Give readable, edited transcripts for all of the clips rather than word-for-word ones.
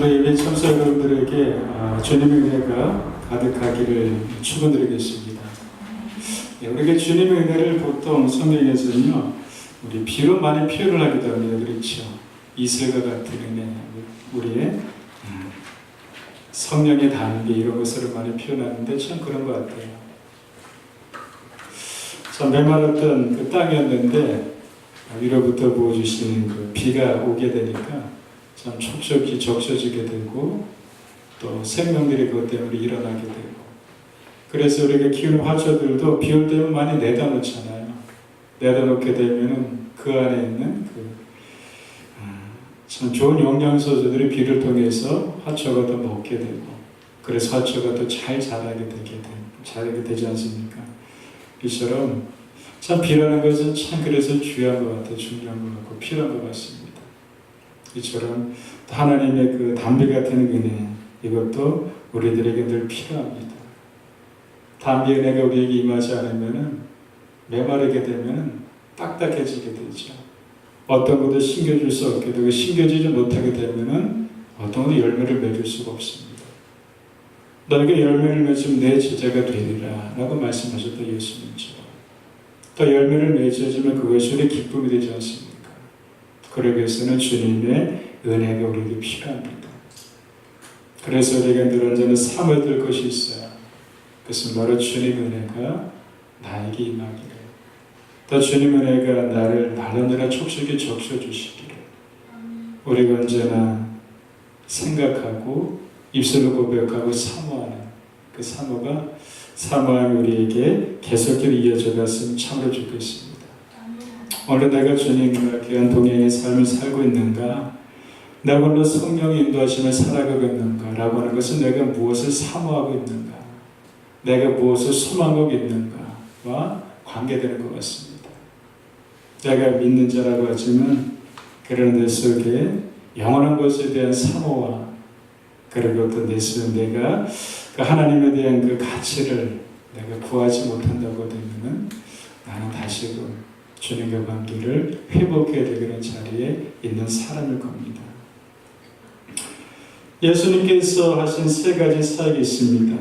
예배 참석 여러분들에게 주님의 은혜가 가득하기를 축원드리겠습니다. 우리가 주님의 은혜를 보통 성경에서는요, 우리 비로 많이 표현을 하기도 합니다. 그렇죠? 이슬과 같은 은혜, 우리의 성령의 단비 이런 것으로 많이 표현하는데 참 그런 것 같아요. 참 메마랐던 그 땅이었는데 위로부터 부어주시는 그 비가 오게 되니까 참 촉촉히 적셔지게 되고 또 생명들이 그것 때문에 일어나게 되고, 그래서 우리가 키우는 화초들도 비 올 때면 많이 내다 놓잖아요. 내다 놓게 되면은 그 안에 있는 참 좋은 영양소들이 비를 통해서 화초가 더 먹게 되고, 그래서 화초가 더 잘 자라게 되지 않습니까? 이처럼 참 비라는 것은 참 그래서 중요한 것 같아요. 중요한 것 같고 필요한 것 같습니다. 이처럼 하나님의 그 담비 같은 은혜, 이것도 우리들에게 늘 필요합니다. 담비 은혜가 우리에게 임하지 않으면은 메마르게 되면은 딱딱해지게 되죠. 어떤 것도 심겨줄 수 없게 되고, 심겨지지 못하게 되면은 어떤 것도 열매를 맺을 수가 없습니다. 너에게 열매를 맺으면 내 제자가 되리라 라고 말씀하셨던 예수님처럼 또 열매를 맺어주면 그것이 우리 기쁨이 되지 않습니까? 그러기 위해서는 주님의 은혜가 우리에게 필요합니다. 그래서 우리가 늘 언제나 삼아둘 것이 있어요. 그것은 바로 주님의 은혜가 나에게 임하기를, 또 주님의 은혜가 나를 날로날로 촉촉히 적셔주시기를 우리가 언제나 생각하고 입술로 고백하고 사모하는 그 사모함이 우리에게 계속적으로 이어져 갔으면 참으로 좋겠습니다. 오늘 내가 주님과 귀한 동행의 삶을 살고 있는가, 내 걸로 성령의 인도하심을 살아가고 있는가 라고 하는 것은 내가 무엇을 사모하고 있는가, 내가 무엇을 소망하고 있는가와 관계되는 것 같습니다. 내가 믿는 자라고 하지만 그런 내 속에 영원한 것에 대한 사모와, 그리고 또 내 속에 내가 그 하나님에 대한 그 가치를 내가 구하지 못한다고 되면은 나는 다시금 주님과 관계를 회복해야 되는 자리에 있는 사람일 겁니다. 예수님께서 하신 세 가지 사역이 있습니다.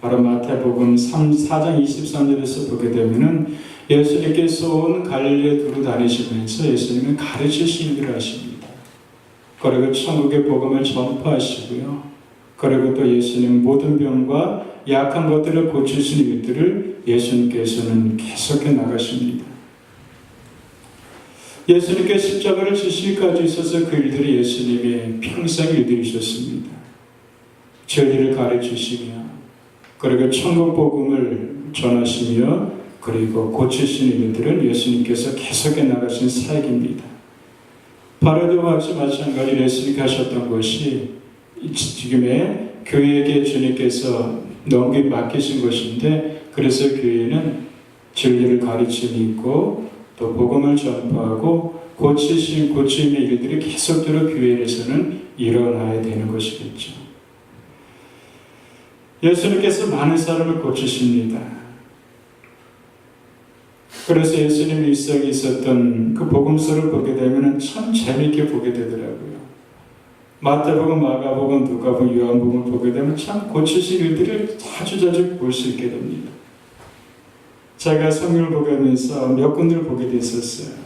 바로 마태복음 4장 23절에서 보게 되면은 예수님께서 온 갈릴리에 두루 다니시면서 예수님은 가르치신 일을 하십니다. 그리고 천국의 복음을 전파하시고요. 그리고 또 예수님 모든 병과 약한 것들을 고치시는 일들을 예수님께서는 계속해 나가십니다. 예수님께 십자가를 지시기까지 있어서 그 일들이 예수님의 평생 일들이셨습니다. 진리를 가르치시며, 그리고 천국 복음을 전하시며, 그리고 고치시는 일들을 예수님께서 계속해 나가신 사역입니다. 바로도 마찬가지로 예수님께 하셨던 것이 지금의 교회에게 주님께서 맡기신 것인데, 그래서 교회는 진리를 가르침이 있고 또 복음을 전파하고 고침의 일들이 계속적으로 교회에서는 일어나야 되는 것이겠죠. 예수님께서 많은 사람을 고치십니다. 그래서 예수님 일생에 있었던 그 복음서를 보게 되면 참 재미있게 보게 되더라고요. 마태복음, 마가복음, 누가복음, 요한복음을 보게 되면 참 고치신 일들을 자주 볼 수 있게 됩니다. 제가 성경을 보게 하면서 몇 군데를 보게 됐었어요.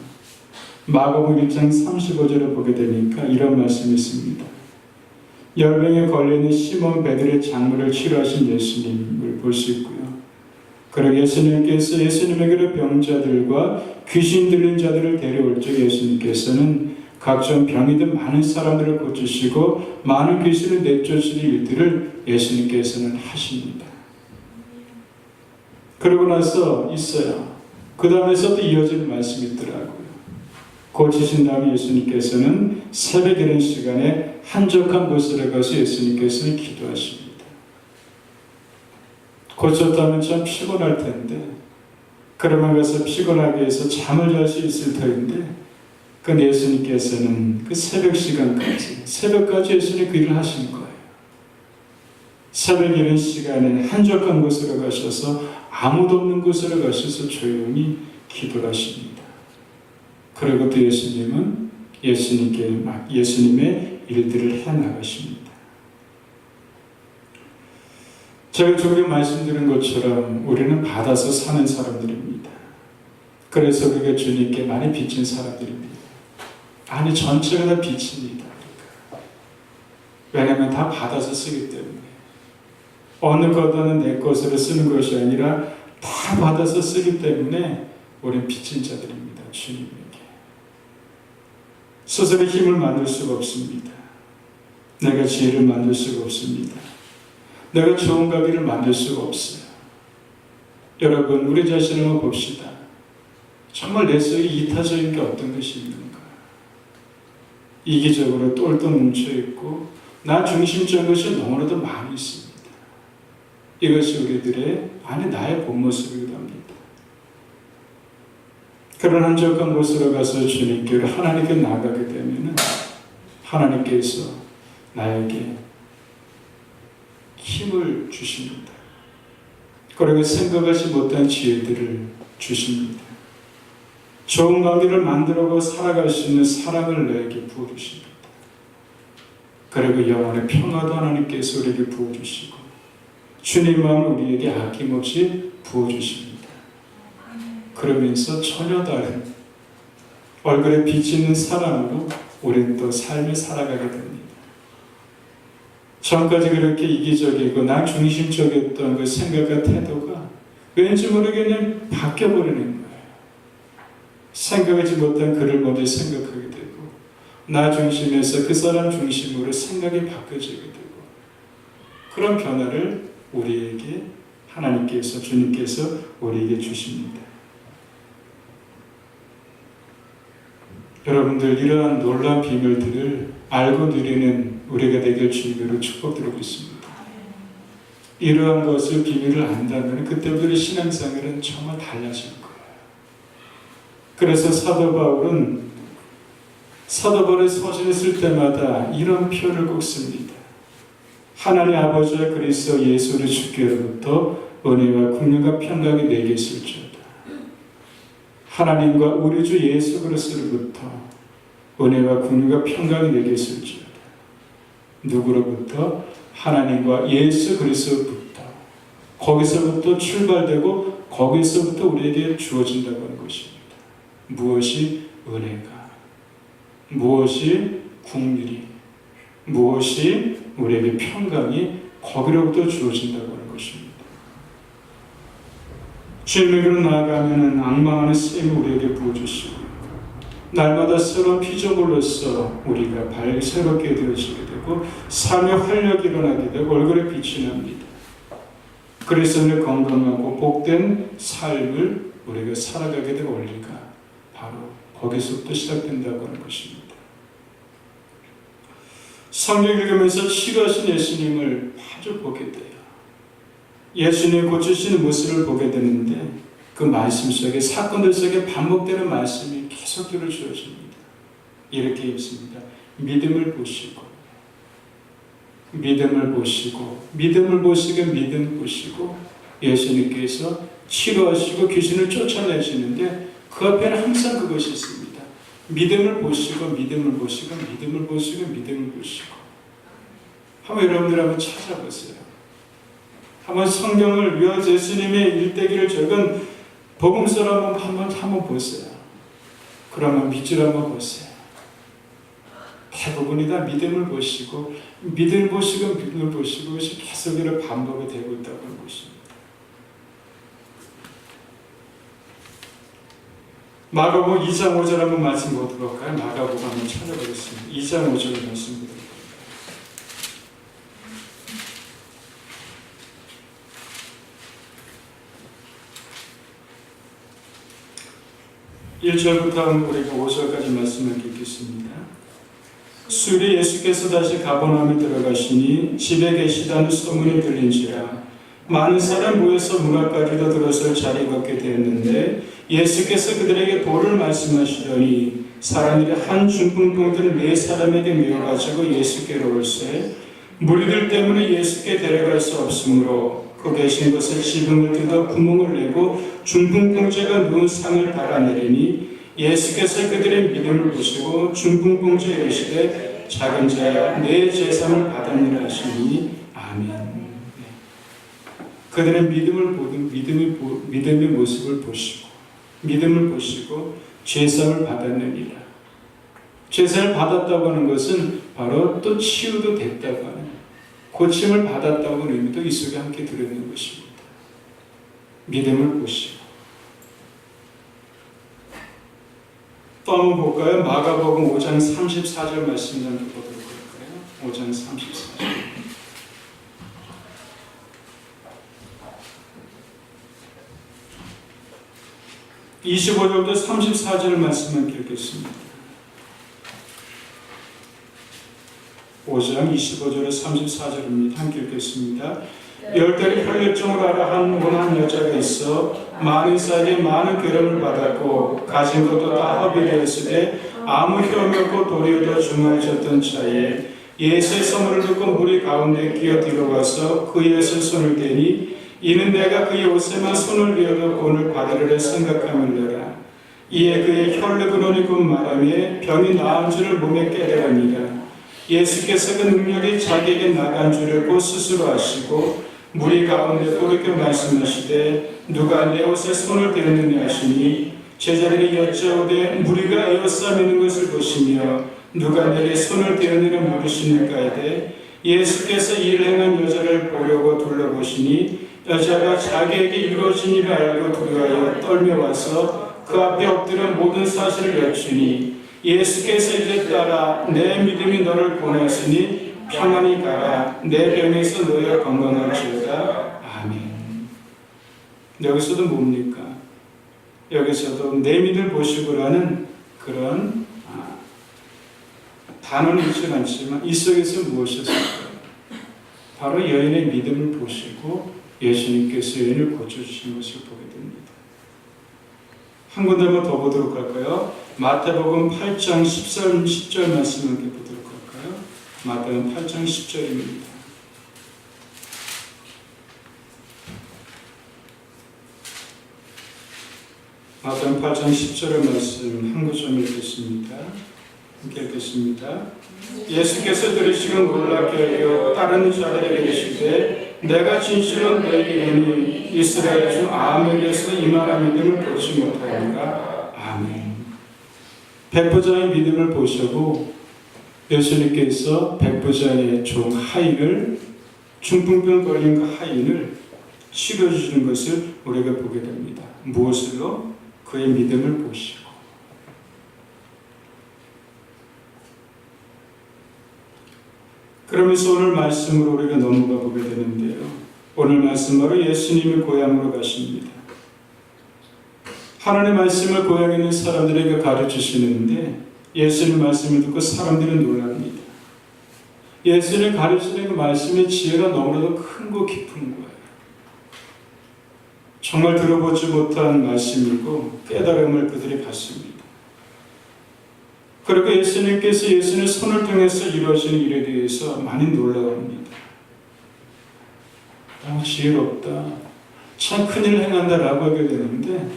마가복음 1장 35절을 보게 되니까 이런 말씀이 있습니다. 열병에 걸려있는 시몬 베드로의 장물을 치료하신 예수님을 볼 수 있고요. 그리고 예수님께서 예수님에게로 병자들과 귀신 들린 자들을 데려올 적 예수님께서는 각종 병이 든 많은 사람들을 고치시고 많은 귀신을 내쫓으는 일들을 예수님께서는 하십니다. 그러고 나서 있어요. 그 다음에서 또 이어지는 말씀이 있더라고요. 고치신 다음에 예수님께서는 새벽 이른 시간에 한적한 곳으로 가서 예수님께서는 기도하십니다. 고쳤다면 참 피곤할 텐데, 그러면 가서 피곤하게 해서 잠을 잘 수 있을 터인데, 그 예수님께서는 그 새벽 새벽까지 예수님 그 일을 하신 거예요. 새벽 이른 시간에 한적한 곳으로 가셔서 아무도 없는 곳으로 가셔서 조용히 기도를 하십니다. 그리고 또 예수님은 예수님의 일들을 해나가십니다. 제가 조금 말씀드린 것처럼 우리는 받아서 사는 사람들입니다. 그래서 우리가 주님께 많이 빚진 사람들입니다. 아니, 전체가 다 빚입니다. 왜냐하면 다 받아서 쓰기 때문에. 어느 것은 내 것으로 쓰는 것이 아니라 다 받아서 쓰기 때문에 우리는 빚진 자들입니다. 주님에게. 스스로 힘을 만들 수가 없습니다. 내가 지혜를 만들 수가 없습니다. 내가 좋은 가비를 만들 수가 없어요. 여러분, 우리 자신을 한번 봅시다. 정말 내 속에 이타적인 게 어떤 것이 있는가? 이기적으로 똘똘 뭉쳐있고 나 중심적인 것이 너무나도 많이 있습니다. 이것이 우리들의 나의 본 모습이기도 합니다. 그런 한적한 곳으로 가서 주님께로 하나님께 나가게 되면 하나님께서 나에게 힘을 주십니다. 그리고 생각하지 못한 지혜들을 주십니다. 좋은 관계를 만들고 살아갈 수 있는 사랑을 내게 부어주십니다. 그리고 영혼의 평화도 하나님께서 우리에게 부어주시고 주님 마음을 우리에게 아낌없이 부어주십니다. 그러면서 전혀 다른 얼굴에 빛이 있는 사랑으로 우리는 또 삶을 살아가게 됩니다. 전까지 그렇게 이기적이고 나 중심적이었던 그 생각과 태도가 왠지 모르게 그냥 바뀌어버리는 거예요. 생각하지 못한 그를 먼저 생각하게 되고 나 중심에서 그 사람 중심으로 생각이 바뀌어지게 되고 그런 변화를 우리에게 하나님께서 주님께서 우리에게 주십니다. 여러분들 이러한 놀라운 비밀들을 알고 누리는 우리가 되길 주님으로 축복드리고 있습니다. 이러한 것을 비밀을 안다면 그때부터 신앙생활은 정말 달라질 거예요. 그래서 사도 바울의 서신을 쓸 때마다 이런 표현을 꼭 씁니다. 하나님 아버지와 그리스도 예수를 주께로부터 은혜와 긍휼과 평강이 내게 있을지어다. 하나님과 우리 주 예수 그리스도로부터 은혜와 긍휼과 평강이 내게 있을지어다. 누구로부터? 하나님과 예수 그리스도로부터. 거기서부터 출발되고 거기서부터 우리에게 주어진다고 하는 것입니다. 무엇이 은혜가, 무엇이 긍휼이, 무엇이 우리에게 평강이 거기로부터 주어진다고 하는 것입니다. 주님에게로 나아가면 악망하는 쌤이 우리에게 부어주시고 날마다 새로운 피조물로서 우리가 새롭게 되어지게 되고 삶의 활력이 일어나게 되고 얼굴에 빛이 납니다. 그리스도의 건강하고 복된 삶을 우리가 살아가게 되고 원리가 바로 거기서부터 시작된다고 하는 것입니다. 성경 읽으면서 치료하신 예수님을 마주 보게 돼요. 예수님이 고치시는 모습을 보게 되는데 그 말씀 속에 사건들 속에 반복되는 말씀이 계속적으로 주어집니다. 이렇게 읽습니다. 믿음을 보시고 예수님께서 치료하시고 귀신을 쫓아내시는데 그 앞에는 항상 그것이 있습니다. 믿음을 보시고 한번 여러분들 한번 찾아보세요. 한번 성경을 예수님의 일대기를 적은 복음서를 한번 보세요. 그러면 밑줄 한번 보세요. 대부분이 다 믿음을 보시고 것이 계속으로 반복이 되고 있다고 하는 것입니다. 마가복음 2장 5절 한번 말씀 보도록 할까요? 마가복음 한번 찾아보겠습니다. 2장 5절 말씀입니다. (1절부터) 우리가 5절까지 말씀을 읽겠습니다. 수일에 예수께서 다시 가버나움에 들어가시니 집에 계시다는 소문이 들린지라 많은 사람 모여서 문 앞까지도 들어설 자리에 걷게 되었는데 예수께서 그들에게 도를 말씀하시더니 사람들이 한 중풍병들을 4사람에게 메어가지고 예수께로 올세 무리들 때문에 예수께 데려갈 수 없으므로 그 계신 곳에 지붕을 뜯어 구멍을 내고 중풍병자가 누운 상을 달아내리니 예수께서 그들의 믿음을 보시고 중풍병자에 이르시되 작은 자야 내 제사를 받았느라 하시니 아멘. 그들은 믿음의 모습을 보시고 믿음을 보시고 제사를 받았느니라. 제사를 받았다고 하는 것은 바로 또 치유도 됐다고 하는 고침을 받았다고 하는 의미도 이 속에 함께 들어있는 것입니다. 믿음을 보시고 또 한번 볼까요? 마가복음 5장 34절 말씀 한번 보도록 할까요? 5장 34절. 25절부터 34절 말씀을 읽겠습니다. 5장 25절에 34절입니다. 함께 읽겠습니다. 열달이 혈류증으로 앓아 한 원한 여자가 있어 많은 사이에 많은 괴로움을 받았고 가진 것도 다 허비되었으되 아무 혐이 없고 도리어도 중하여졌던 자에 예수의 선물을 듣고 무리 가운데 끼어들어 와서 그 예수의 손을 대니 이는 내가 그의 옷에만 손을 대어도 본을 받으리라 생각함이니라. 이에 그의 혈류근원이 곧 말하며 병이 나은 줄을 몸에 깨달으니라. 예수께서 그 능력이 자기에게 나간 줄을 곧 스스로 아시고 무리 가운데 또 이렇게 말씀하시되 누가 내 옷에 손을 대느냐 하시니 제자들이 여짜오되 무리가 에워싸매는 것을 보시며 누가 내게 손을 대느냐 물으시니까 하되 예수께서 이를 행한 여자를 보려고 둘러보시니 여자가 자기에게 이루어진 일을 알고 두려워하여 떨며 와서 그 앞에 엎드려 모든 사실을 여쭈니 예수께서 이제 따라 내 믿음이 너를 보냈으니 평안히 가라. 내 병에서 너희가 건강할지어다. 아멘. 여기서도 뭡니까? 여기서도 내 믿음을 보시고라는 그런 단어는 있지 않지만 이 속에서 무엇이었을까요? 바로 여인의 믿음을 보시고 예수님께서 여인을 고쳐주신 것을 보게 됩니다. 한 군데만 더 보도록 할까요? 마태복음 8장 10절 말씀을 보도록 할까요? 마태복음 8장 10절입니다. 마태복음 8장 10절의 말씀 한 구절 읽겠습니다. 함께 읽겠습니다. 예수께서 들으시고 놀랍게 여겨 다른 자들에게 이르시되 내가 진실로 너희에게 이르노니 이스라엘 중 아합에게서 이 말한 믿음을 보지 못하였는가. 아멘. 백부자의 믿음을 보시고 예수님께서 백부자의 종 하인을 중풍병 걸린 그 하인을 치료해주시는 것을 우리가 보게 됩니다. 무엇으로? 그의 믿음을 보시고. 그러면서 오늘 말씀으로 우리가 넘어가 보게 되는데요. 오늘 말씀으로 예수님이 고향으로 가십니다. 하나님의 말씀을 고향에 있는 사람들에게 가르치시는데 예수님 말씀을 듣고 사람들은 놀랍니다. 예수님 가르치는 그 말씀의 지혜가 너무나도 크고 깊은 거예요. 정말 들어보지 못한 말씀이고 깨달음을 그들이 받습니다. 그리고 예수님께서 예수님의 손을 통해서 이루어지는 일에 대해서 많이 놀라웁니다. 너무 지혜롭다. 참 큰일 행한다 라고 하게 되는데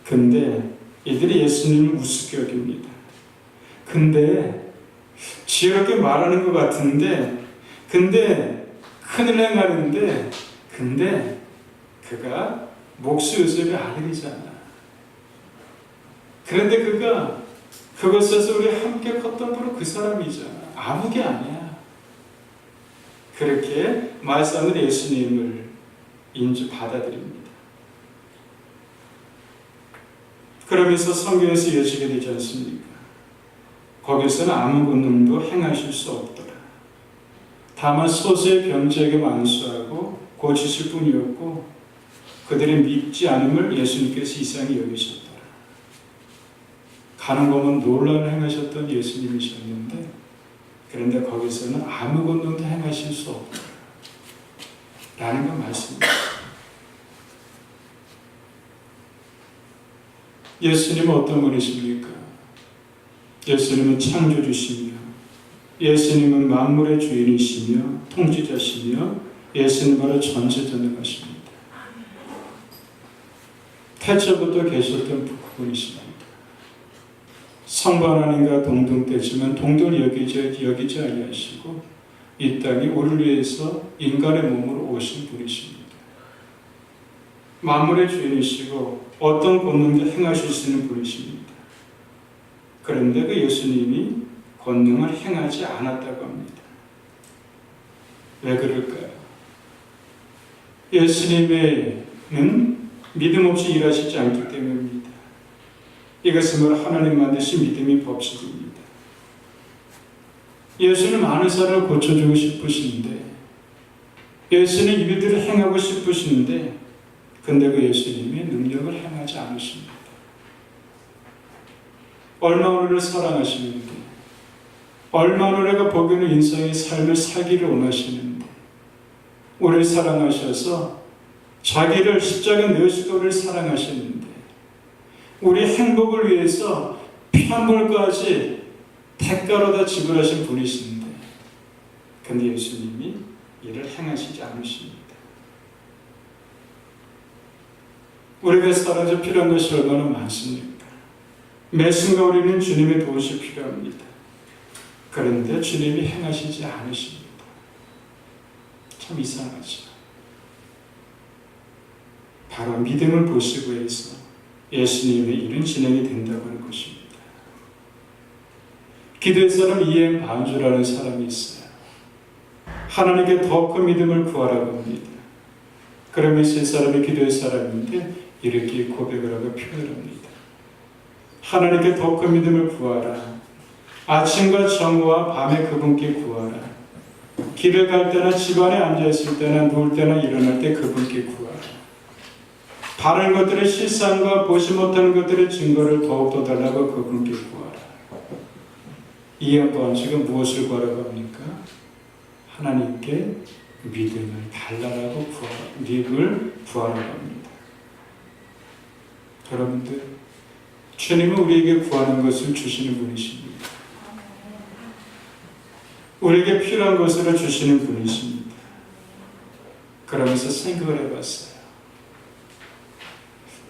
근데 이들이 예수님을 우습게 여깁니다. 근데 지혜롭게 말하는 것 같은데 근데 큰일 행하는데 근데 그가 목수요셉의 아들이잖아. 그런데 그가 그것에서 우리 함께 컸던 바로 그 사람이잖아. 아무 게 아니야. 그렇게 말씀을 예수님을 받아들입니다. 그러면서 성경에서 이어지게 되지 않습니까? 거기서는 아무 권능도 행하실 수 없더라. 다만 소수의 병자에게 만수하고 고치실 뿐이었고 그들의 믿지 않음을 예수님께서 이상히 여기셨더라. 가는 곳은 놀라운 행하셨던 예수님이셨는데 그런데 거기서는 아무 권능도 행하실 수 없더라. 라는 건 말씀입니다. 예수님은 어떤 분이십니까? 예수님은 창조주시며 예수님은 만물의 주인이시며 통치자시며 예수님은 바로 전지전능하십니다. 태초부터 계셨던 그분이십니다. 성부 하나님과 동등되지만 동등을 여기지 아니하시고 이 땅에 우리를 위해서 인간의 몸으로 오신 분이십니다. 만물의 주인이시고 어떤 권능도 행하실 수 있는 분이십니다. 그런데 그 예수님이 권능을 행하지 않았다고 합니다. 왜 그럴까요? 예수님은 믿음 없이 일하시지 않기 때문입니다. 이것은 바로 하나님 만드신 믿음의 법칙입니다. 예수는 많은 사람을 고쳐주고 싶으신데, 예수는 일들을 행하고 싶으신데, 근데 그 예수님이 능력을 행하지 않으십니다. 얼마나 우리를 사랑하시는데, 얼마나 우리가 보기에는 인생의 삶을 살기를 원하시는데, 우리를 사랑하셔서 자기를 십자가에 내어주시고 우리를 사랑하시는데, 우리의 행복을 위해서 피난물까지 대가로 다 지불하신 분이신데, 근데 예수님이 이를 행하시지 않으십니다. 우리가 살아서 필요한 것이 얼마나 많습니까? 매 순간 우리는 주님의 도우심이 필요합니다. 그런데 주님이 행하시지 않으십니다. 참 이상하죠. 바로 믿음을 보시고 해서 예수님의 일은 진행이 된다고 하는 것입니다. 기도에서는 이행 반주라는 사람이 있어요. 하나님께 더 큰 믿음을 구하라고 합니다. 그러면서 이 사람이 기도의 사람인데 이렇게 고백을 하고 표현을 합니다. 하나님께 더 큰 믿음을 구하라. 아침과 정오와 밤에 그분께 구하라. 길을 갈 때나 집안에 앉아있을 때나 누울 때나 일어날 때 그분께 구하라. 바른 것들의 실상과 보지 못하는 것들의 증거를 더욱더 달라고 그분께 구하라. 이 양반 지금 무엇을 구하라고 합니까? 하나님께 믿음을 달라고 구하라. 믿음을 구하라고 합니다. 여러분들, 주님은 우리에게 구하는 것을 주시는 분이십니다. 우리에게 필요한 것을 주시는 분이십니다. 그러면서 생각을 해봤어요.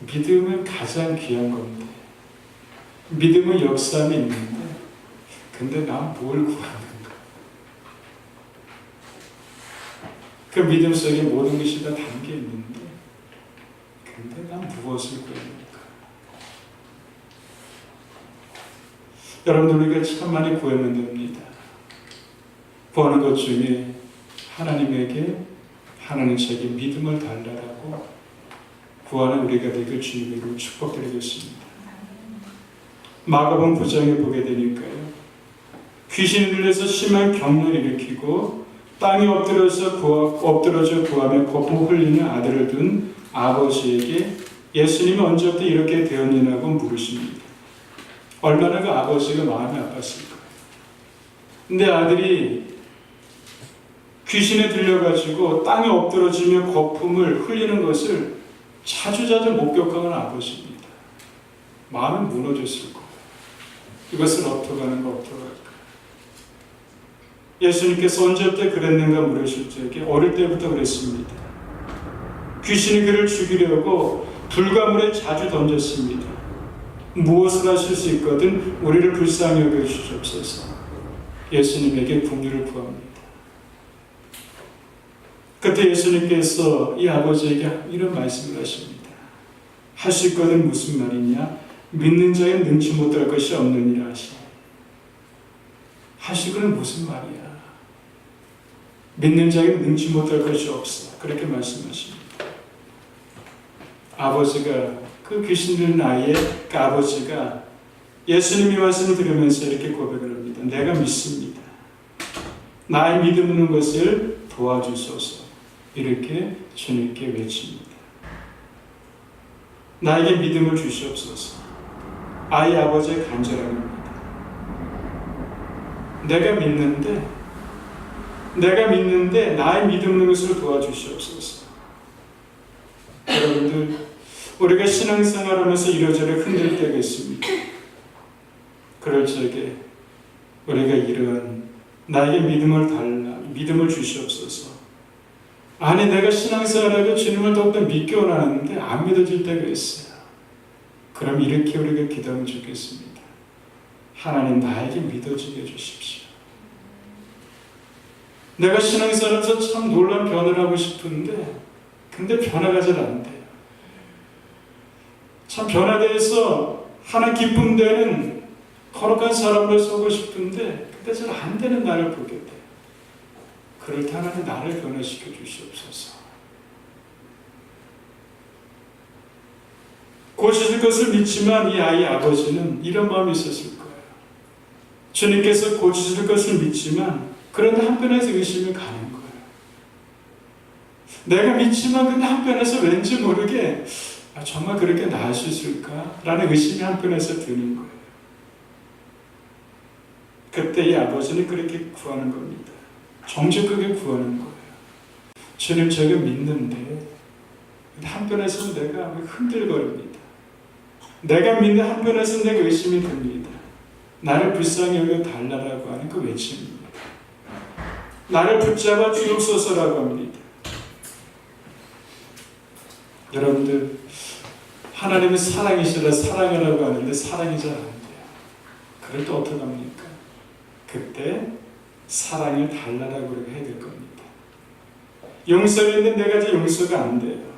믿음은 가장 귀한 건데, 믿음은 역사함이 있는데, 근데 난 뭘 구하는가? 그 믿음 속에 모든 것이 다 담겨 있는데, 근데 난 무엇을 구합니까? 여러분들, 우리가 참 많이 구하면 됩니다. 구하는 것 중에 하나님에게, 하나님 저에게 믿음을 달라고 구하는 우리가 되길 주님으로 축복드리겠습니다. 마가복음 9장에 보게 되니까요, 귀신이 들려서 심한 경련을 일으키고 땅에 엎드러져 구하며 거품 흘리는 아들을 둔 아버지에게 예수님이 언제부터 이렇게 되었느냐고 물으십니다. 얼마나 그 아버지가 마음이 아팠을까요? 근데 아들이 귀신에 들려가지고 땅에 엎드러지며 거품을 흘리는 것을 자주자주 목격하는 아버지입니다. 마음이 무너졌을 거예요. 이것을 어떻게 하는가, 어떻게 할까? 예수님께서 언제부터 그랬는가 물으실 적에 어릴 때부터 그랬습니다. 귀신이 그를 죽이려고 불가물에 자주 던졌습니다. 무엇을 하실 수 있거든 우리를 불쌍히 여겨주시옵소서. 예수님에게 긍휼을 구합니다. 그때 예수님께서 이 아버지에게 이런 말씀을 하십니다. 하실 것은 무슨 말이냐? 믿는 자에게 능치 못할 것이 없느니라 하시니. 하실 것은 무슨 말이야? 믿는 자에게 능치 못할 것이 없어. 그렇게 말씀하십니다. 아버지가, 그 귀신 들린 아이의 그 아버지가 예수님이 말씀을 들으면서 이렇게 고백을 합니다. 내가 믿습니다. 나의 믿는 것을 도와주소서. 이렇게 주님께 외칩니다. 나에게 믿음을 주시옵소서. 아이 아버지의 간절함입니다. 내가 믿는데 나의 믿는 것을 도와주시옵소서. 여러분들, 우리가 신앙생활하면서 이러저러 흔들 때가 있습니다. 그럴 적에 우리가 이런 나에게 믿음을 주시옵소서. 아니, 내가 신앙생활하고 주님을 더욱더 믿기 원하는데 안 믿어질 때가 있어요. 그럼 이렇게 우리가 기도하면 좋겠습니다. 하나님 나에게 믿어지게 해주십시오. 내가 신앙생활에서 참 놀라운 변화를 하고 싶은데 근데 변화가 잘 안 돼요. 참 변화돼서 하나 기쁨 되는 거룩한 사람으로 서고 싶은데 근데 잘 안 되는 나를 보게 돼요. 그럴 때 하나님 나를 변화시켜 주시옵소서. 고치실 것을 믿지만 이 아이의 아버지는 이런 마음이 있었을 거예요. 주님께서 고치실 것을 믿지만 그런데 한편에서 의심이 가는 거예요. 내가 믿지만 근데 한편에서 왠지 모르게 정말 그렇게 나을 수 있을까? 라는 의심이 한편에서 드는 거예요. 그때 이 아버지는 그렇게 구하는 겁니다. 정직하게 구하는 거예요. 주님 제가 믿는데 한편에서는 내가 흔들거립니다. 내가 믿는 한편에서는 내가 의심이 듭니다. 나를 불쌍히 여겨 달라라고 하는 그 외침입니다. 나를 붙잡아 주옵소서라고 합니다. 여러분들 하나님은 사랑이시라 사랑이라고 하는데 사랑이 잘 안 돼요. 그럴 때 어떻게 합니까? 그때 사랑을 달라라고 그렇게 해야 될 겁니다. 용서를 했는데 내가 이제 용서가 안 돼요.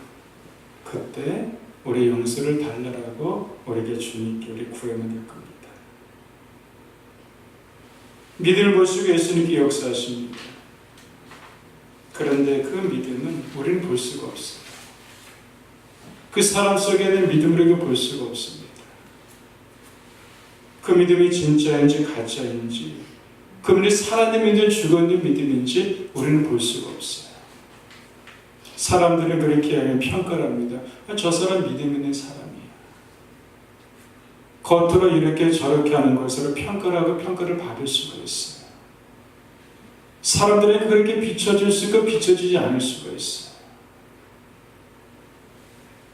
그때 우리 용서를 달라라고 우리에게 주님께 우리 구하면 될 겁니다. 믿음을 보시고 예수님께 역사하십니다. 그런데 그 믿음은 우리는 볼 수가 없어요. 그 사람 속에는 믿음을 볼 수가 없습니다. 그 믿음이 진짜인지 가짜인지, 그 믿음이 살아있는 믿음, 죽어있는 믿음인지 우리는 볼 수가 없어요. 사람들은 그렇게 하면 평가를 합니다. 저 사람 믿음 있는 사람이에요. 겉으로 이렇게 저렇게 하는 것으로 평가를 하고 평가를 받을 수가 있어요. 사람들에게 그렇게 비춰질 수 있고 비춰지지 않을 수가 있어요.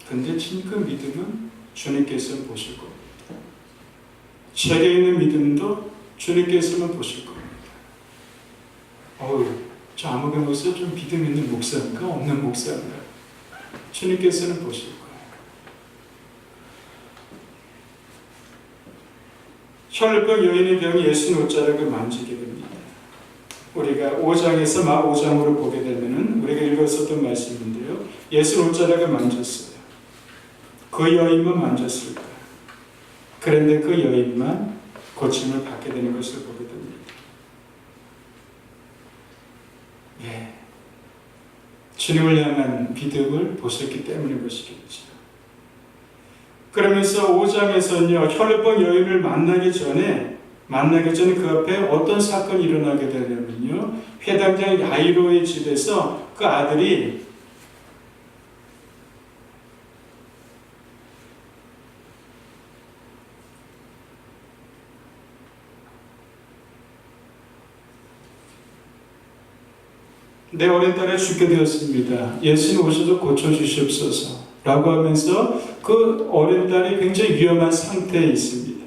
근데 그 믿음은 주님께서는 보실 겁니다. 제게 있는 믿음도 주님께서는 보실 겁니다. 저 아무개 목사 좀 믿음 있는 목사인가? 없는 목사인가? 주님께서는 보실 거예요. 혈병 여인의 병이 예수님 옷자락을 만지게 됩니다. 우리가 5장에서 막 5장으로 보게 되면은 우리가 읽었었던 말씀인데요. 예수 옷자락을 만졌어요. 그 여인만 만졌을 거예요. 그런데 그 여인만 고침을 받게 되는 것을 보게 됩니다. 예. 주님을 향한 믿음을 보셨기 때문인 것이겠죠. 그러면서 5장에서는요, 혈병 여인을 만나기 전에 그 앞에 어떤 사건이 일어나게 되냐면요, 회당장 야이로의 집에서 그 아들이 내 어린 딸이 죽게 되었습니다. 예수님 오셔서 고쳐주시옵소서 라고 하면서 그 어린 딸이 굉장히 위험한 상태에 있습니다.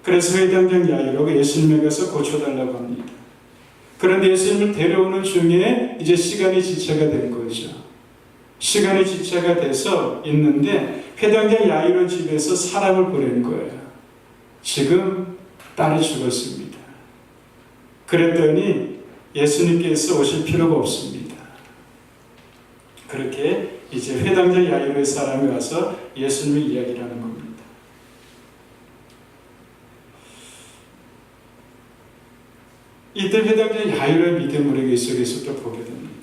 그래서 회당장 야이로가 예수님에 가서 고쳐달라고 합니다. 그런데 예수님을 데려오는 중에 이제 시간이 지체가 된 거죠. 시간이 지체가 돼서 있는데 회당장 야이로 집에서 사람을 보낸 거예요. 지금 딸이 죽었습니다. 그랬더니 예수님께서 오실 필요가 없습니다. 그렇게 이제 회당장 야이로의 사람이 와서 예수님을 이야기를 하는 겁니다. 이때 회당장 야이로의 믿음을 우리 속에서 또 보게 됩니다.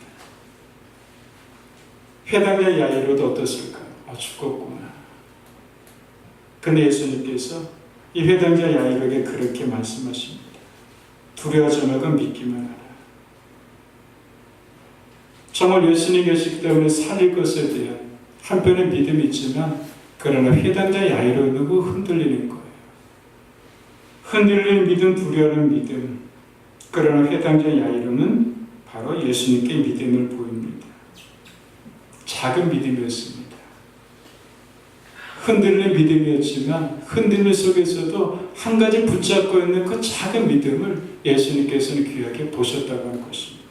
회당장 야이로도 어떻을까요? 죽었구나. 근데 예수님께서 이 회당장 야이로에게 그렇게 말씀하십니다. 두려워하지 말고 믿기만 하라. 정말 예수님 계시기 때문에 살릴 것에 대한 한편의 믿음이 있지만 그러나 회당장 야이로는 그 흔들리는 거예요. 흔들리는 믿음, 두려워하는 믿음. 그러나 회당장 야이로는 바로 예수님께 믿음을 보입니다. 작은 믿음이었습니다. 흔들리는 믿음이었지만 흔들림 속에서도 한 가지 붙잡고 있는 그 작은 믿음을 예수님께서는 귀하게 보셨다고 하는 것입니다.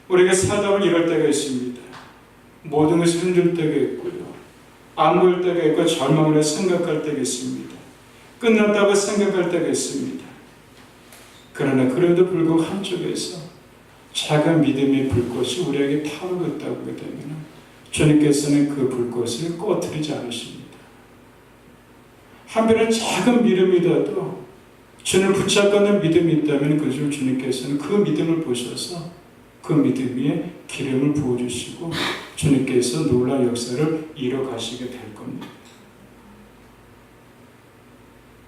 우리가 살다 보면 이럴 때가 있습니다. 모든 것이 흔들 때가 있고요. 안 보일 때가 있고 절망을 생각할 때가 있습니다. 끝났다고 생각할 때가 있습니다. 그러나 그래도 불구하고 한쪽에서 작은 믿음의 불꽃이 우리에게 타오르고 있다고 하게 되면 주님께서는 그 불꽃을 꺼뜨리지 않으십니다. 한편에 작은 믿음이라도 주님을 붙잡고는 믿음이 있다면 그중 주님께서는 그 믿음을 보셔서 그 믿음 위에 기름을 부어주시고 주님께서 놀라운 역사를 이뤄가시게 될 겁니다.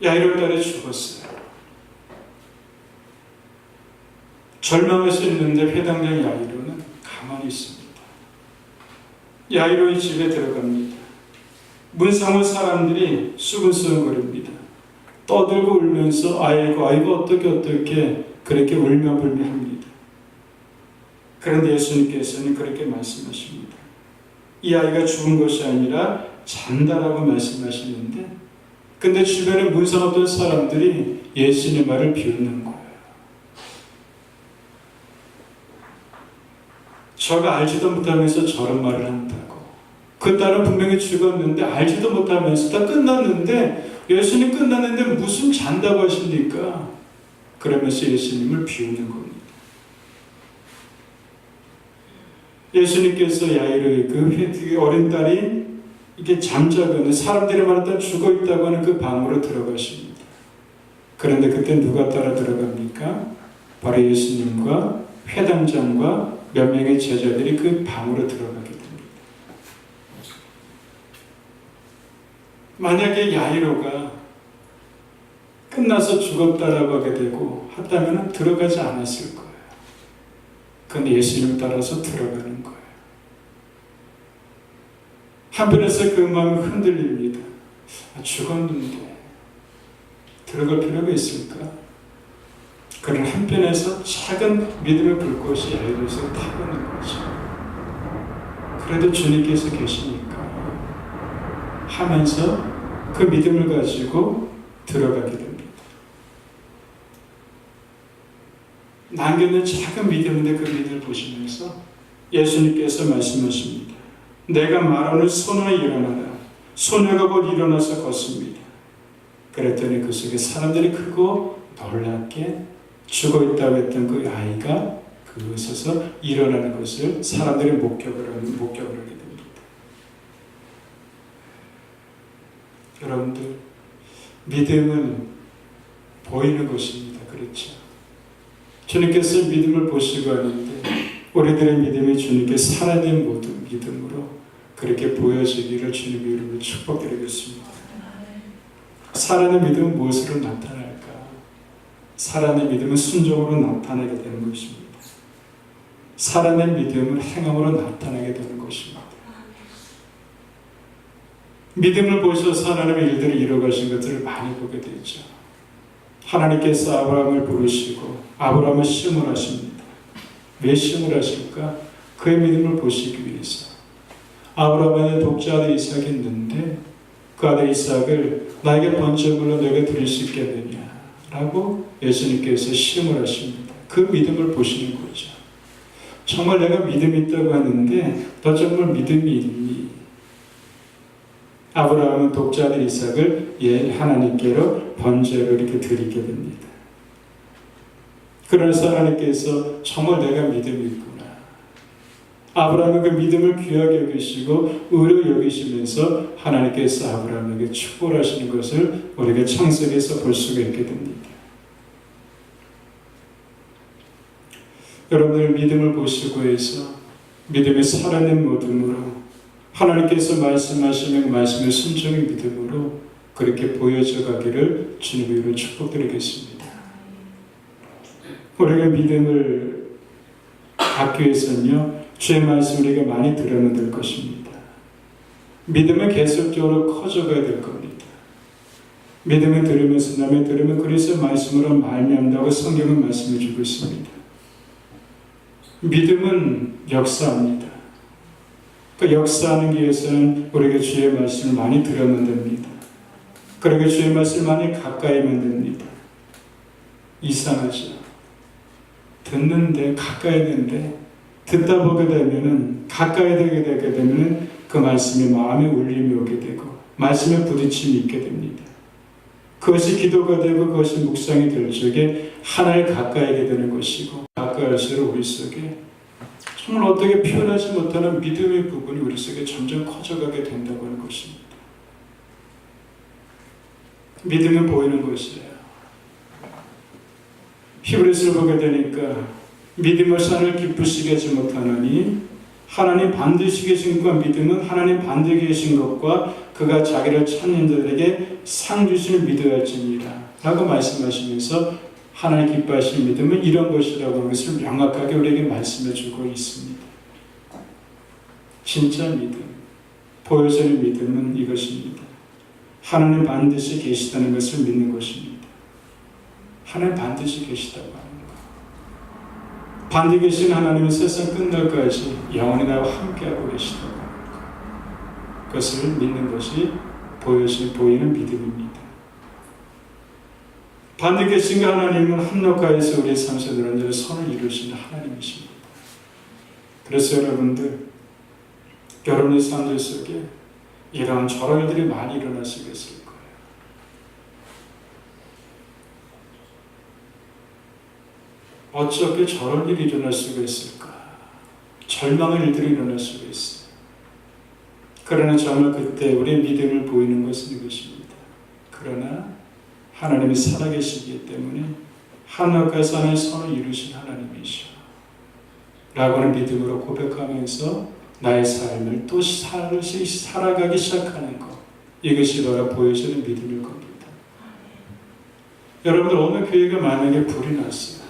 야이로 딸이 죽었어요. 절망할 수 있는데 회당장 야이로는 가만히 있습니다. 야이로의 집에 들어갑니다. 문상호 사람들이 수근수근거립니다. 떠들고 울면서 아이고 어떻게 그렇게 울며불며합니다. 그런데 예수님께서는 그렇게 말씀하십니다. 이 아이가 죽은 것이 아니라 잔다라고 말씀하시는데 근데 주변에 문상하던 사람들이 예수님의 말을 비웃는 거예요. 저가 알지도 못하면서 저런 말을 한다고. 그 딸은 분명히 죽었는데 알지도 못하면서 다 끝났는데 예수님 끝났는데 무슨 잔다고 하십니까? 그러면서 예수님을 비우는 겁니다. 예수님께서 야이로의 그 어린 딸이 이게 잠자고 사람들이 말하던 죽어있다고 하는 그 방으로 들어가십니다. 그런데 그때 누가 따라 들어갑니까? 바로 예수님과 회당장과 몇 명의 제자들이 그 방으로 들어가게 됩니다. 만약에 야이로가 끝나서 죽었다라고 하게 되고 했다면 들어가지 않았을 거예요. 그런데 예수님을 따라서 들어가는 거예요. 한편에서 그 마음이 흔들립니다. 죽었는데 들어갈 필요가 있을까? 그런 한편에서 작은 믿음의 불꽃이 야이로에서 타오르는 거죠. 그래도 주님께서 계시니까 하면서 그 믿음을 가지고 들어가게 됩니다. 남겨놓은 작은 믿음인데 그 믿음을 보시면서 예수님께서 말씀하십니다. 내가 말하는 소녀가 일어나라. 소녀가 곧 일어나서 걷습니다. 그랬더니 그 속에 사람들이 크고 놀랍게 죽어있다고 했던 그 아이가 그곳에서 일어나는 것을 사람들이 목격을 하게 됩니다. 여러분들, 믿음은 보이는 것입니다. 그렇죠? 주님께서 믿음을 보시고 하는데 우리들의 믿음이 주님께 살아낸 모든 믿음으로 그렇게 보여지기를 주님의 이름으로 축복드리겠습니다. 살아낸 믿음은 무엇으로 나타날까? 살아낸 믿음은 순종으로 나타나게 되는 것입니다. 살아낸 믿음은 행함으로 나타나게 되는 것입니다. 믿음을 보셔서 하나님의 일들을 이루어가신 것들을 많이 보게 되죠. 하나님께서 아브라함을 부르시고 아브라함을 시험하십니다. 왜 시험을 하실까? 그의 믿음을 보시기 위해서. 아브라함의 독자아들 이삭이 있는데 그 아들 이삭을 나에게 번제물로 내게 드릴 수 있겠느냐 라고 예수님께서 시험을 하십니다. 그 믿음을 보시는 거죠. 정말 내가 믿음이 있다고 하는데 너 정말 믿음이 있니? 아브라함은 독자아들 이삭을 하나님께로 번제로 이렇게 드리게 됩니다. 그래서 하나님께서 정말 내가 믿음이 있구나. 아브라함은 그 믿음을 귀하게 여기시고 의로 여기시면서 하나님께서 아브라함에게 축복을 하시는 것을 우리가 창세기에서 볼 수가 있게 됩니다. 여러분들 믿음을 보시고 해서 믿음의 살아낸 모둠으로 하나님께서 말씀하시는 말씀의 순종의 믿음으로 그렇게 보여져 가기를 주님의 이름으로 축복드리겠습니다. 우리가 믿음을 갖기 위해서는요, 주의 말씀을 우리가 많이 들어야 될 것입니다. 믿음은 계속적으로 커져가야 될 겁니다. 믿음을 들으면서 남의 들으면 그리스도의 말씀으로 말미암다고 성경은 말씀해 주고 있습니다. 믿음은 역사합니다. 그 역사하는 위해서는 우리가 주의 말씀을 많이 들으면 됩니다. 그러게 주의 말씀을 많이 가까이면 됩니다. 이상하죠. 듣는데 가까이 되는데 듣다 보게 되면은 가까이 되게 되면은 그 말씀이 마음에 울림이 오게 되고 말씀에 부딪힘이 있게 됩니다. 그것이 기도가 되고 그것이 묵상이 될 적에 하나님 가까이게 되는 것이고, 가까이할수록 우리 속에 정말 어떻게 표현하지 못하는 믿음의 부분이 우리 속에 점점 커져가게 된다고 하는 것입니다. 믿음은 보이는 것이에요. 히브리서를 보게 되니까 믿음을 산을 기쁘시게 하지 못하나니 하나님 반드시 계신 것과 믿음은 하나님 반드시 계신 것과 그가 자기를 찾는 자들에게 상 주시는 믿어야 할지니라 라고 말씀하시면서 하나님 기뻐하시는 믿음은 이런 것이라고 하는 것을 명확하게 우리에게 말씀해 주고 있습니다. 진짜 믿음, 보여지는 믿음은 이것입니다. 하나님 반드시 계시다는 것을 믿는 것입니다. 하나님 반드시 계시다고 하는 것. 반드시 계신 하나님은 세상 끝날까지 영원히 나와 함께하고 계시다고 하는 것. 그것을 믿는 것이 보이는 믿음입니다. 반드시 계신 하나님은 합력하여서 우리의 삶 속에 늘어지는 선을 이루시는 하나님이십니다. 그래서 여러분들, 결혼의 삶들 속에 이런 저런 일들이 많이 일어나시겠을 거예요. 어떻게 저런 일이 일어날 수가 있을까? 절망의 일들이 일어날 수가 있어요. 그러나 정말 그때 우리의 믿음을 보이는 것은 이것입니다. 그러나 하나님이 살아계시기 때문에 하나님께서 하나의 선을 이루신 하나님이시오 라고 하는 믿음으로 고백하면서 나의 삶을 또 살아가기 시작하는 것, 이것이 바로 보여지는 믿음일 겁니다. 여러분들, 어느 교회가 만약에 불이 났어요.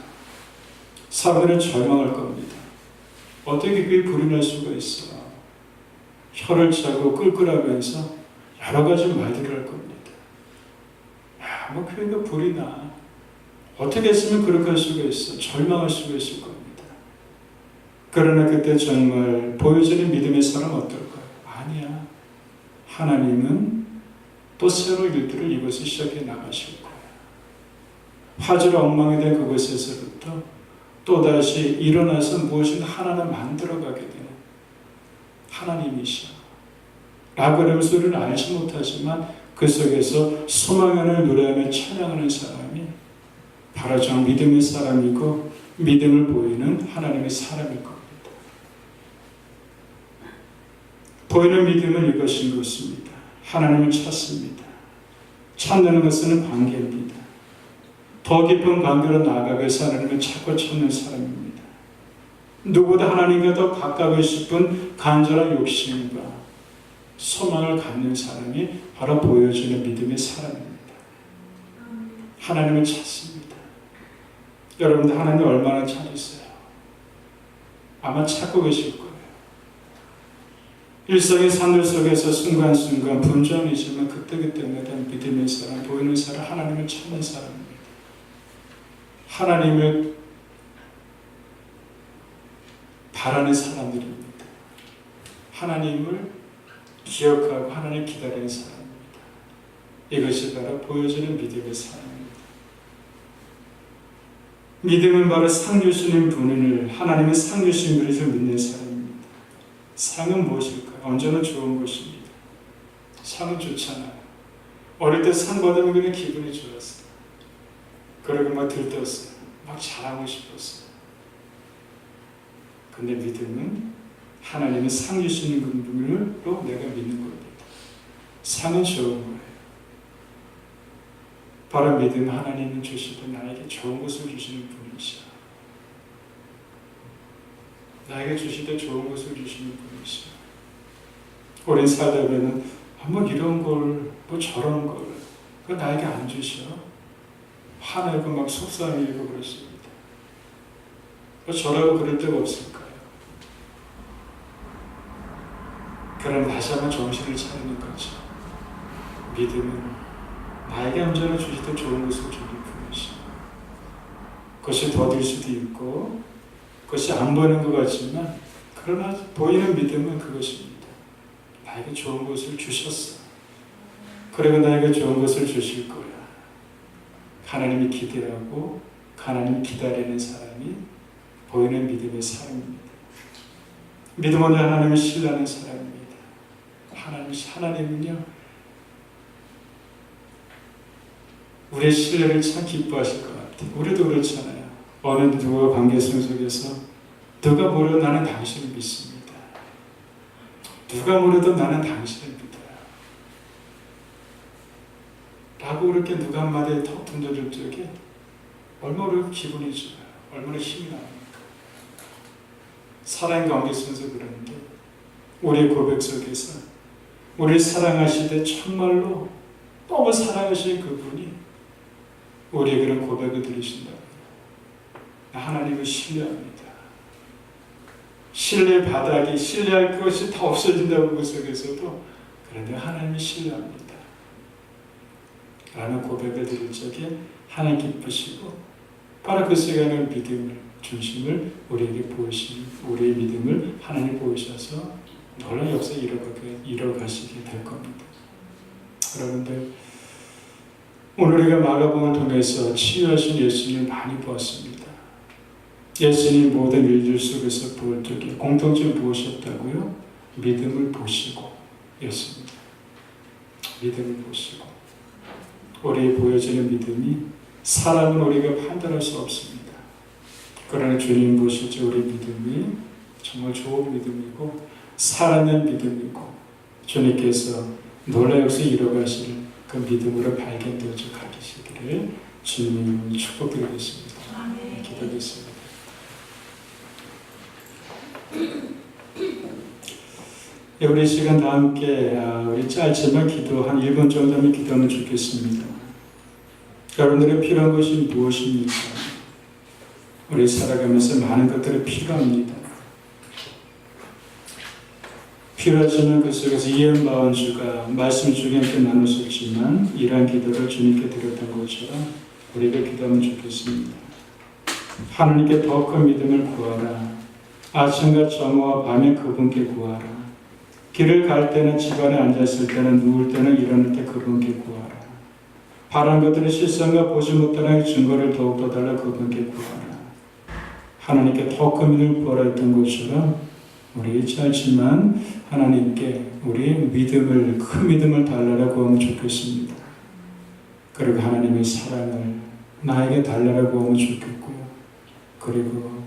사람들은 절망할 겁니다. 어떻게 그게 불이 날 수가 있어? 혀를 차고 끌끌하면서 여러 가지 말들을 할 겁니다. 야, 뭐 교회가 불이 나. 어떻게 했으면 그렇게 할 수가 있어? 절망할 수가 있을 겁니다. 그러나 그때 정말 보여지는 믿음의 사람은 어떨까요? 아니야. 하나님은 또 새로운 일들을 이곳에 시작해 나가실 거예요. 화재로 엉망이 된 그곳에서부터 또다시 일어나서 무엇인가 하나를 만들어가게 되는 하나님이시여 라고 하는 소리를 알지 못하지만 그 속에서 소망을 노래하며 찬양하는 사람이 바로 저 믿음의 사람이고 믿음을 보이는 하나님의 사람일 겁니다. 보이는 믿음은 이것인 것입니다. 하나님을 찾습니다. 찾는 것은 관계입니다. 더 깊은 관계로 나아가기 위해서 하나님을 찾고 찾는 사람입니다. 누구보다 하나님과 더 가까이 싶은 간절한 욕심과 소망을 갖는 사람이 바로 보여지는 믿음의 사람입니다. 하나님을 찾습니다. 여러분들 하나님 얼마나 찾으세요? 아마 찾고 계실 거예요. 일상의 산들 속에서 순간순간 분주함이지만 그때그때마다 믿음의 사람, 보이는 사람, 하나님을 찾는 사람입니다. 하나님을 바라는 사람들입니다. 하나님을 기억하고 하나님을 기다리는 사람입니다. 이것이 바로 보여지는 믿음의 사람입니다. 믿음은 바로 상 주시는 분을, 하나님의 상 주시는 분을 믿는 사람입니다. 상은 무엇일까요? 언제나 좋은 것입니다. 상은 좋잖아요. 어릴 때 상 받으면 그냥 기분이 좋았어요. 그리고 막 들떴어요. 막 잘하고 싶었어요. 근데 믿음은 하나님의 상 주시는 분으로 내가 믿는 겁니다. 상은 좋은 거예요. 바로 믿음, 하나님은 주시되 나에게 좋은 것을 주시는 분이시오. 나에게 주시되 좋은 것을 주시는 분이시오. 우린 살다 보면 뭐 이런 걸, 뭐 저런 걸, 그거 나에게 안 주셔. 화내고 막 속상해하고 그렇습니다. 저라고 그럴 데가 없을까요? 그럼 다시 한번 정신을 차리는 거죠. 믿음은 나에게 언제나 주시되 좋은 것을 주는 분이시오. 그것이 더딜 수도 있고 그것이 안 보이는 것 같지만 그러나 보이는 믿음은 그것입니다. 나에게 좋은 것을 주셨어. 그리고 나에게 좋은 것을 주실 거야. 하나님이 기대하고 하나님이 기다리는 사람이 보이는 믿음의 사람입니다. 믿음 안에 하나님을 신뢰하는 사람입니다. 하나님은요 우리의 신뢰를 참 기뻐하실 것 같아요. 우리도 그렇잖아요. 어느 누구와 관계성 속에서 누가 뭐래도 나는 당신을 믿습니다. 누가 뭐래도 나는 당신을 믿어요. 라고 그렇게 누가 한마디에 턱 던져줄 적에 얼마나 기분이 좋아요. 얼마나 힘이 납니까? 사랑의 관계성에서 그러는데 우리의 고백 속에서 우리를 사랑하시되 정말로 너무 사랑하시는 그분이 우리의 그런 고백을 들으신다고. 하나님을 신뢰합니다. 신뢰 바닥이 신뢰할 것이 다 없어진다고 그 속에서도 그런데 하나님을 신뢰합니다. 라는 고백을 드릴 적에 하나님 기쁘시고 바로 그 시간의 믿음을 중심을 우리에게 보이신 우리의 믿음을 하나님 보이셔서 놀라운 역사 이뤄가시게 될 겁니다. 여러분들 오늘 우리가 마가복음을 통해서 치유하신 예수님을 많이 보았습니다. 예수님 모든 일들 속에서 볼 적에 공통점이 무엇이었다고요? 믿음을 보시고 였습니다. 믿음을 보시고 우리의 보여지는 믿음이 사람은 우리가 판단할 수 없습니다. 그러나 주님 보실 때 우리 믿음이 정말 좋은 믿음이고 살아있는 믿음이고 주님께서 놀라운 역사 이뤄가실 그 믿음으로 발견되어져 가시기를 주님 축복드리겠습니다. 기도하겠습니다. 우리 시간 다 함께 우리 짧지만 기도 한 1분 정도면 기도하면 좋겠습니다. 여러분들의 필요한 것이 무엇입니까? 우리 살아가면서 많은 것들이 필요합니다. 필요하지만 그 속에서 이엠바운주가 말씀 중에 함께 나누셨지만 이러한 기도를 주님께 드렸던 것처럼 우리가 기도하면 좋겠습니다. 하나님께 더 큰 믿음을 구하라. 아침과 저녁과 밤에 그분께 구하라. 길을 갈 때는 집안에 앉았을 때는 누울 때는 일어날 때 그분께 구하라. 바란 것들의 실상과 보지 못하는 증거를 더욱더 달라 그분께 구하라. 하나님께 더 큰 믿음을 구하라 했던 것처럼 우리 짧지만 하나님께 우리 믿음을 큰 믿음을 달라고 하면 좋겠습니다. 그리고 하나님의 사랑을 나에게 달라고 하면 좋겠고요. 그리고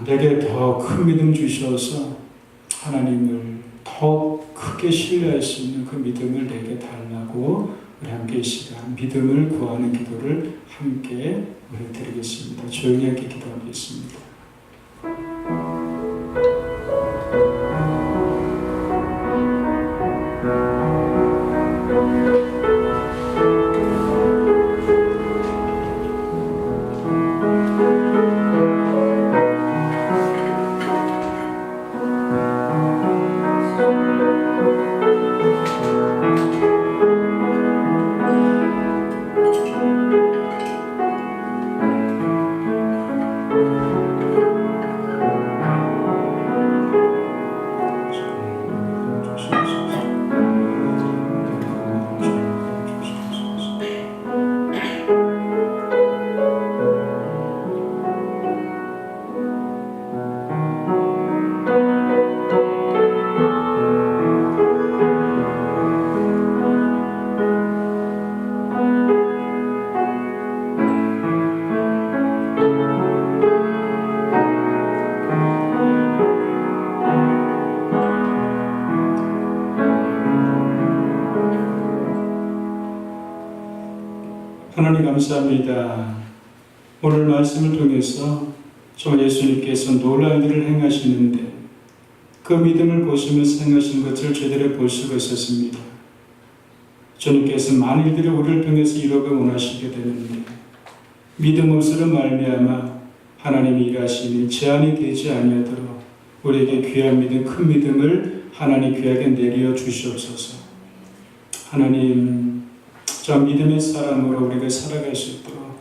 내게 더 큰 믿음 주셔서 하나님을 더 크게 신뢰할 수 있는 그 믿음을 내게 달라고 우리 함께 이 시간 믿음을 구하는 기도를 함께 우리 드리겠습니다. 조용히 함께 기도하겠습니다. 하나님 감사합니다. 오늘 말씀을 통해서 정말 예수님께서 놀라운 일을 행하시는데 그 믿음을 보시면서 행하신 것을 제대로 볼 수가 있었습니다. 주님께서 많은 일들을 우리를 통해서 이루기 원하시게 되는데 믿음 없으로 말미암아 하나님이 일하시니 제한이 되지 아니하도록 우리에게 귀한 믿음, 큰 믿음을 하나님 귀하게 내려 주시옵소서. 하나님 저 믿음의 사람으로 우리가 살아갈 수 있도록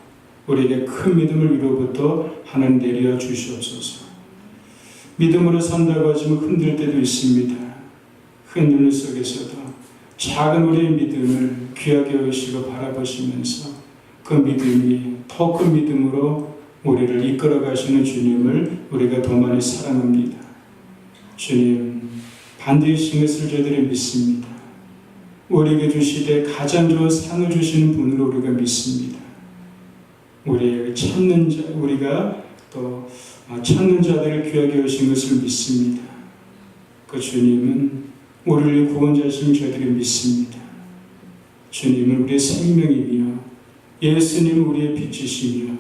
우리에게 큰 믿음을 위로부터 하나님 내려 주시옵소서. 믿음으로 산다고 하지만 흔들 때도 있습니다. 흔들림 속에서도 작은 우리의 믿음을 귀하게 여기시고 바라보시면서 그 믿음이 더 큰 믿음으로 우리를 이끌어 가시는 주님을 우리가 더 많이 사랑합니다. 주님 반드시 것을 저희들이 믿습니다. 우리에게 주시되 가장 좋은 상을 주시는 분으로 우리가 믿습니다. 우리가 또 찾는 자들을 귀하게 여신 것을 믿습니다. 그 주님은 우리를 구원자이신 저희들이 믿습니다. 주님은 우리의 생명이며 예수님은 우리의 빛이시며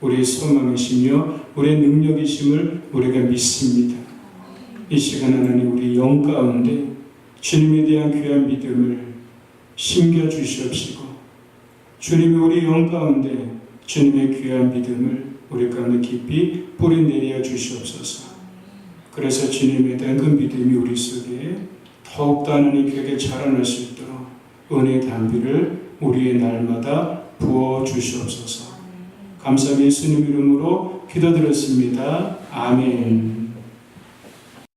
우리의 소망이시며 우리의 능력이심을 우리가 믿습니다. 이 시간 하나님 우리 영 가운데 주님에 대한 귀한 믿음을 심겨 주시옵시고 주님이 우리 영 가운데 주님의 귀한 믿음을 우리 가운데 깊이 뿌리내려 주시옵소서. 그래서 주님에 대한 그 믿음이 우리 속에 더욱더 하나님 귀하게 자라날 수 있도록 은혜의 담비를 우리의 날마다 부어 주시옵소서. 감사합니다. 예수님 이름으로 기도드렸습니다. 아멘.